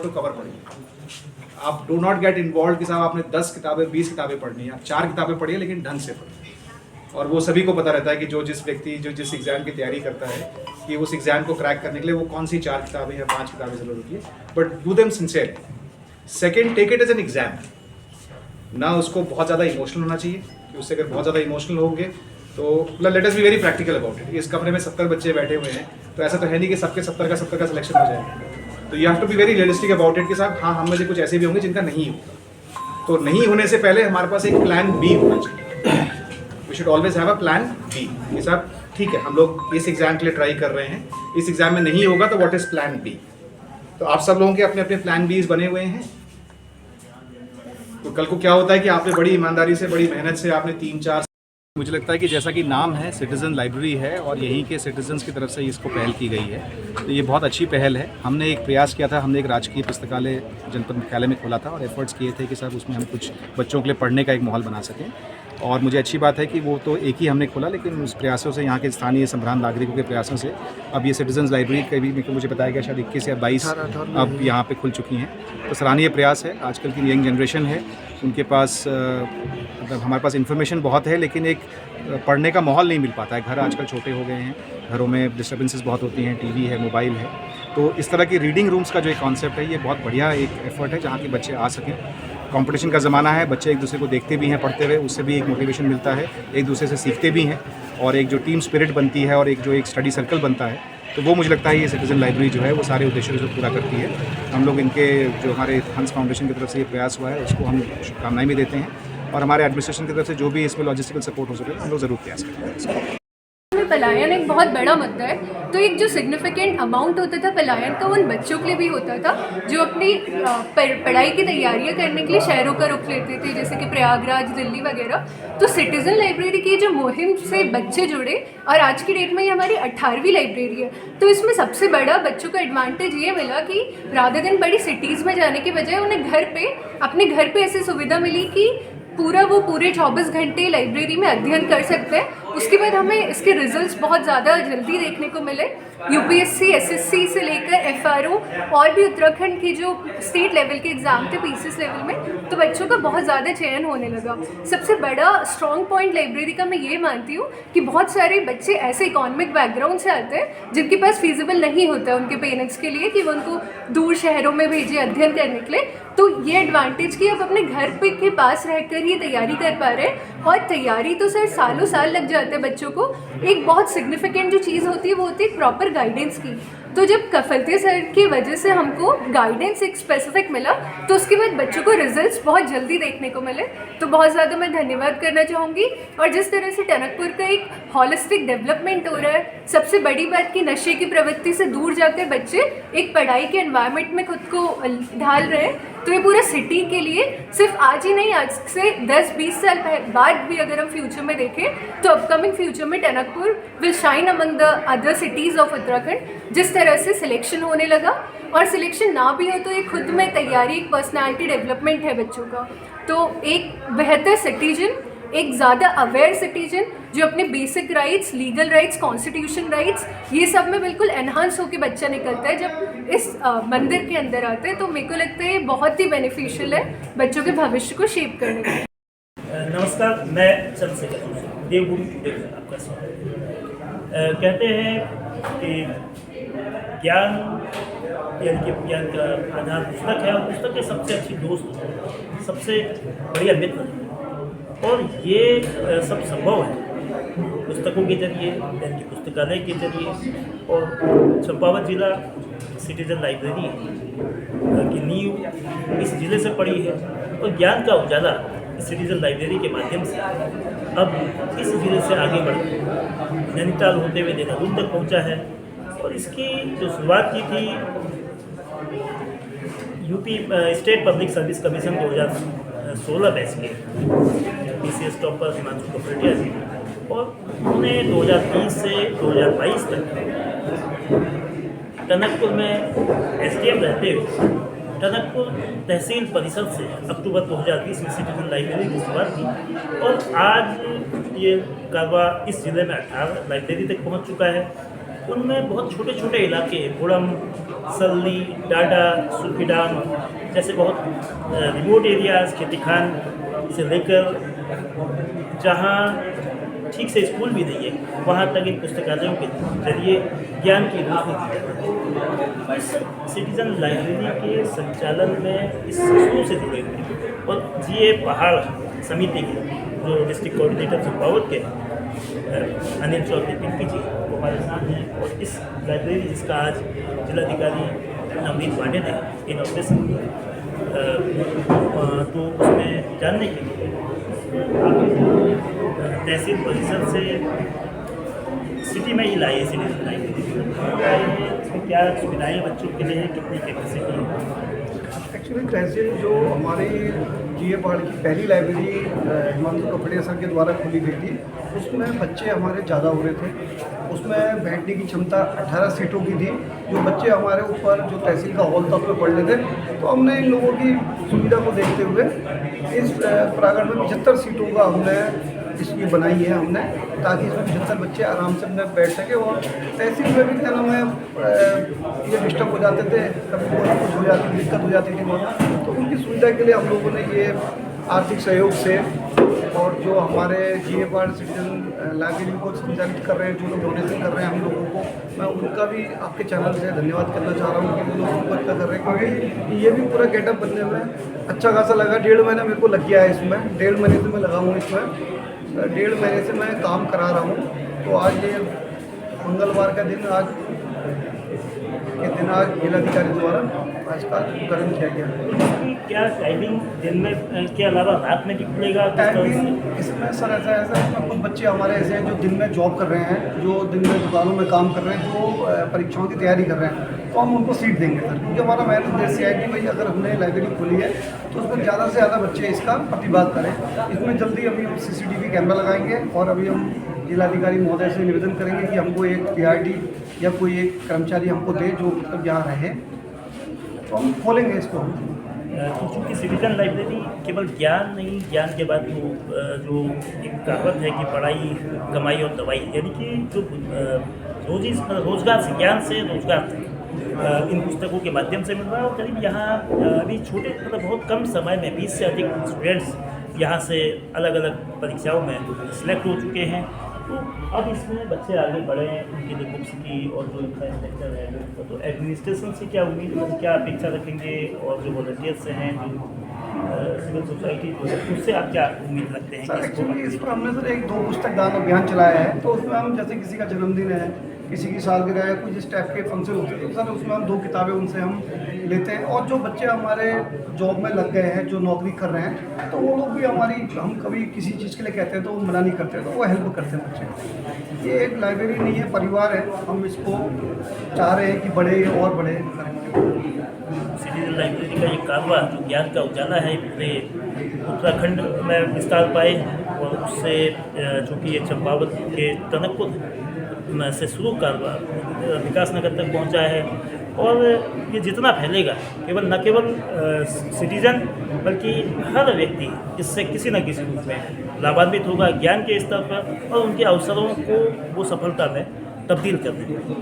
Cover पढ़िए। आप do not get involve कि साहब आपने 10 किताबें 20 किताबें पढ़नी है, आप 4 किताबें पढ़िए लेकिन ढंग से पढ़िए। और वो सभी को पता रहता है कि जो जिस व्यक्ति जो जिस एग्जाम की तैयारी करता है कि उस एग्जाम को क्रैक करने के लिए वो कौन सी 4 किताबें या 5 किताबें जरूर होती है, but do them sincere. Second, take it as an exam. ना उसको बहुत ज़्यादा इमोशनल होना चाहिए कि उससे अगर बहुत ज़्यादा इमोशनल होंगे तो let us be very practical about it. इस कमरे में 70 बच्चे बैठे हुए हैं, तो ऐसा तो है नहीं कि सबके 70 का सिलेक्शन हो जाए। तो you have to be very realistic about it कि साहब हाँ, हम में से कुछ ऐसे भी होंगे जिनका नहीं होगा। तो नहीं होने से पहले हमारे पास एक प्लान बी होना चाहिए। We should always have a plan B कि साहब ठीक है, हम लोग इस एग्जाम के लिए ट्राई कर रहे हैं, इस एग्जाम में नहीं होगा तो व्हाट इज प्लान बी। तो आप सब लोगों के अपने अपने प्लान बीज बने हुए हैं। तो कल को क्या होता है कि आपने बड़ी ईमानदारी से, बड़ी मेहनत से आपने 3-4, मुझे लगता है कि जैसा कि नाम है सिटीज़न लाइब्रेरी है और यहीं के सिटीजन्स की तरफ से इसको पहल की गई है, तो ये बहुत अच्छी पहल है। हमने एक प्रयास किया था, हमने एक राजकीय पुस्तकालय जनपद मुख्यालय में खोला था और एफर्ट्स किए थे कि साहब उसमें हम कुछ बच्चों के लिए पढ़ने का एक माहौल बना सकें। और मुझे अच्छी बात है कि वो तो एक ही हमने खोला, लेकिन उस प्रयासों से, यहाँ के स्थानीय संभ्रांत नागरिकों के प्रयासों से अब ये सिटीजन्स लाइब्रेरी का भी मुझे बताया गया शायद 21 या 22 अब यहाँ पे खुल चुकी हैं। तो सराहनीय प्रयास है। आजकल की यंग जनरेशन है, उनके पास मतलब हमारे पास इन्फॉर्मेशन बहुत है लेकिन एक पढ़ने का माहौल नहीं मिल पाता है। घर आजकल छोटे हो गए हैं, घरों में डिस्टर्बेंसेस बहुत होती हैं, टीवी है, मोबाइल है। तो इस तरह की रीडिंग रूम्स का जो एक कॉन्सेप्ट है, ये बहुत बढ़िया एक एफर्ट है जहाँ के बच्चे आ सकें। कंपटीशन का ज़माना है, बच्चे एक दूसरे को देखते भी हैं पढ़ते हुए, उससे भी एक मोटिवेशन मिलता है, एक दूसरे से सीखते भी हैं और एक जो टीम स्पिरिट बनती है और एक जो एक स्टडी सर्कल बनता है, तो वो मुझे लगता है ये सिटीजन लाइब्रेरी जो है वो सारे उद्देश्यों को पूरा करती है। हम लोग इनके जो हमारे हंस फाउंडेशन की तरफ से ये प्रयास हुआ है उसको हम शुभकामनाएं भी देते हैं और हमारे एडमिनिस्ट्रेशन की तरफ से जो भी इसमें लॉजिस्टिकल सपोर्ट हो सके हम लोग ज़रूर प्रयास करते हैं। पलायन एक बहुत बड़ा मुद्दा है, तो एक जो सिग्निफिकेंट अमाउंट होता था पलायन का, उन बच्चों के लिए भी होता था जो अपनी पढ़ाई की तैयारियां करने के लिए शहरों का रुख लेते थे, जैसे कि प्रयागराज, दिल्ली वगैरह। तो सिटीज़न लाइब्रेरी की जो मुहिम से बच्चे जुड़े और आज की डेट में ये हमारी 18वीं लाइब्रेरी है। तो इसमें सबसे बड़ा बच्चों को एडवांटेज ये मिला कि रादर देन बड़ी सिटीज़ में जाने के बजाय उन्हें अपने घर पे ऐसी सुविधा मिली कि वो पूरे 24 घंटे लाइब्रेरी में अध्ययन कर सकते हैं। उसके बाद हमें इसके रिजल्ट्स बहुत ज़्यादा जल्दी देखने को मिले। यूपीएससी, एसएससी से लेकर एफआरओ और भी उत्तराखंड के जो स्टेट लेवल के एग्ज़ाम थे पीसीएस लेवल में, तो बच्चों का बहुत ज़्यादा चयन होने लगा। सबसे बड़ा स्ट्रॉन्ग पॉइंट लाइब्रेरी का मैं ये मानती हूँ कि बहुत सारे बच्चे ऐसे इकोनॉमिक बैकग्राउंड से आते हैं जिनके पास फीजिबल नहीं होता है उनके पेरेंट्स के लिए कि वो उनको दूर शहरों में भेजे अध्ययन करने के लिए। तो ये एडवांटेज कि आप अपने घर पे के पास रहकर ही तैयारी कर पा रहे हैं। और तैयारी तो सर सालों साल लग जाते हैं बच्चों को। एक बहुत सिग्निफिकेंट जो चीज़ होती है वो होती है प्रॉपर गाइडेंस की। तो जब कफलते सर की वजह से हमको गाइडेंस एक स्पेसिफिक मिला, तो उसके बाद बच्चों को रिजल्ट्स बहुत जल्दी देखने को मिले। तो बहुत ज़्यादा मैं धन्यवाद करना चाहूँगी। और जिस तरह से टनकपुर का एक हॉलिस्टिक डेवलपमेंट हो रहा है, सबसे बड़ी बात कि नशे की प्रवृत्ति से दूर जाकर बच्चे एक पढ़ाई के एनवायरनमेंट में खुद को ढाल रहे हैं, तो ये पूरा सिटी के लिए सिर्फ आज ही नहीं, आज से 10-20 साल बाद भी अगर हम फ्यूचर में देखें तो अपकमिंग फ्यूचर में Tanakpur will shine among the other cities of Uttarakhand. जिस तरह से सिलेक्शन होने लगा, और सिलेक्शन ना भी हो तो ये खुद में तैयारी, एक पर्सनैलिटी डेवलपमेंट है बच्चों का। तो एक बेहतर सिटीजन, एक ज़्यादा अवेयर सिटीजन जो अपने basic rights, legal rights, constitution rights, ये सब में बिल्कुल एनहांस होकर बच्चा निकलता है जब इस मंदिर के अंदर आता है। तो मेरे को लगता है ये बहुत ही बेनिफिशियल है बच्चों के भविष्य को शेप करने के लिए। नमस्कार, मैं चंद्रशेखर देवभूमि आपका स्वागत। कहते हैं कि ज्ञान का आधार पुस्तक है और पुस्तक के सबसे अच्छी दोस्त, सबसे बढ़िया मित्र, और ये सब संभव है पुस्तकों के जरिए, की पुस्तकालय के जरिए। और चंपावत जिला सिटीजन लाइब्रेरी की नींव इस जिले से पड़ी है और ज्ञान का उजाला सिटीजन लाइब्रेरी के माध्यम से अब इस जिले से आगे बढ़ नैनीताल होते हुए देहरादून तक पहुंचा है। और इसकी जो शुरुआत की थी UP state public service commission 16 batch के PCS टॉपर हिमांशु कपड़िया जी, और उन्होंने 2020 से 2022 तक टनकपुर में SDM रहते हुए टनकपुर तहसील परिषद से अक्टूबर 2020 में सिटीजन लाइब्रेरी की शुरुआत की, और आज ये कारवा इस जिले में 18 लाइब्रेरी तक पहुंच चुका है। उनमें बहुत छोटे छोटे इलाके, बुड़म, सल्ली, डाडा, सुखीडाम जैसे बहुत रिमोट एरियाज़, खेती खान से लेकर जहाँ ठीक से स्कूल भी नहीं है, वहाँ तक इन पुस्तकालयों के जरिए ज्ञान की रोशनी दी जाती है। सिटीजन लाइब्रेरी के संचालन में इस शुरू से जुड़े हुए हैं, और GA पहाड़ समिति के जो डिस्ट्रिक्ट कोऑर्डिनेटर चंपावत के अनिल चौधरी पिंकी जी वो हमारे साथ हैं, और इस लाइब्रेरी जिसका आज जिलाधिकारी नवनीत पांडे ने इनॉग्रेशन किया, तो उसमें जानने के लिए तहसील परिषद से सिटी में ही लाए सिटीजन लाइब्रेरी, इसमें क्या सुविधाएं बच्चों के लिए हैं, कितनी कैपेसिटी है? एक्चुअली तहसील जो हमारी GA पहाड़ की पहली लाइब्रेरी हिमांशु कपड़िया सर के द्वारा खोली गई थी, उसमें बच्चे हमारे ज़्यादा हो रहे थे। उसमें बैठने की क्षमता 18 सीटों की थी। जो बच्चे हमारे ऊपर जो तहसील का हॉल था उसमें पढ़ लेते, तो हमने इन लोगों की सुविधा को देखते हुए इस प्रांगण में 75 सीटों का हमने इसकी बनाई है हमने, ताकि इसमें 75 बच्चे आराम से अपने बैठ सके। और तहसील में भी क्या नाम है, ये डिस्टर्ब हो जाते थे, कभी कोई कुछ हो जाती थी, दिक्कत हो जाती थी वहाँ, तो उनकी सुविधा के लिए हम लोगों ने ये आर्थिक सहयोग से, और जो हमारे GA पहाड़ सिटीजन लाइब्रेरी को संचालित कर रहे हैं, जो लोग डोनेशन कर रहे हैं हम लोगों को, मैं उनका भी आपके चैनल से धन्यवाद करना चाह रहा हूँ कि वो लोग हमको इतना कर रहे हैं, क्योंकि ये भी पूरा गेटअप बनने में अच्छा खासा लगा। 1.5 महीना मेरे को लग गया है इसमें, 1.5 महीने से मैं लगा हूँ इसमें, 1.5 महीने से मैं काम करा रहा हूँ। तो आज ये मंगलवार का दिन, आज जिलाधिकारी द्वारा आज का उपकरण किया गया। क्या टाइमिंग दिन में के अलावा रात में भी खुलेगा? टाइमिंग इसमें सर ऐसा इसमें कुछ बच्चे हमारे ऐसे हैं जो दिन में जॉब कर रहे हैं, जो दिन में दुकानों में काम कर रहे हैं, जो परीक्षाओं की तैयारी कर रहे हैं, तो हम उनको सीट देंगे सर, क्योंकि हमारा मेन उद्देश्य है कि भाई अगर हमने लाइब्रेरी खोली है तो उसमें ज़्यादा से ज़्यादा बच्चे इसका प्रतिभाग करें। इसमें जल्दी अभी हम CCTV कैमरा लगाएंगे, और अभी हम जिलाधिकारी महोदय से निवेदन करेंगे कि हमको एक PRD या कोई एक कर्मचारी हमको दे जो मतलब यहाँ रहे, तो हम खोलेंगे इसको। तो चूँकि सिटीजन लाइब्रेरी केवल ज्ञान नहीं, ज्ञान के बाद जो एक कहावत है कि पढ़ाई कमाई और दवाई, यानी कि जो रोजगार से, ज्ञान से रोजगार तक इन पुस्तकों के माध्यम से मिल रहा है। और करीब यहाँ अभी छोटे मतलब बहुत कम समय में 20 से अधिक स्टूडेंट्स यहाँ से अलग अलग परीक्षाओं में सिलेक्ट हो चुके हैं। तो अब इसमें बच्चे आगे बढ़े हैं, उनके लिए बुक्स की और जो इंफ्रास्ट्रक्चर है, तो एडमिनिस्ट्रेशन से क्या उम्मीद, क्या अपेक्षा रखेंगे, और जो वॉलंटियर्स हैं, जो सिविल सोसाइटी जो है, उससे आप क्या उम्मीद रखते हैं? सर एक्चुअली इस पर हमने सर 1-2 पुस्तक दान अभियान चलाया है, तो उसमें हम जैसे किसी का जन्मदिन है, किसी की सालगिरह है, कुछ इस टाइप के फंक्शन होते हैं, तो सर उसमें हम 2 किताबें उनसे हम लेते हैं। और जो बच्चे हमारे जॉब में लग गए हैं, जो नौकरी कर रहे हैं, तो वो लोग भी हमारी, हम कभी किसी चीज़ के लिए कहते हैं तो वो मना नहीं करते, तो वो हेल्प करते हैं बच्चे। ये एक लाइब्रेरी नहीं है, परिवार है, हम इसको चाह रहे हैं कि बड़े और बड़े करें। सिटीजन लाइब्रेरी का ये कारवा जो ज्ञान का उजाला है, पूरे उत्तराखंड में विस्तार पाए, और उससे चूँकि ये चंपावत के टनकपुर में से शुरू कारवा विकास नगर तक पहुंचा है, और ये जितना फैलेगा केवल न केवल सिटीजन बल्कि हर व्यक्ति इससे किसी न किसी रूप में लाभान्वित होगा ज्ञान के स्तर पर, और उनके अवसरों को वो सफलता में तब्दील कर देंगे।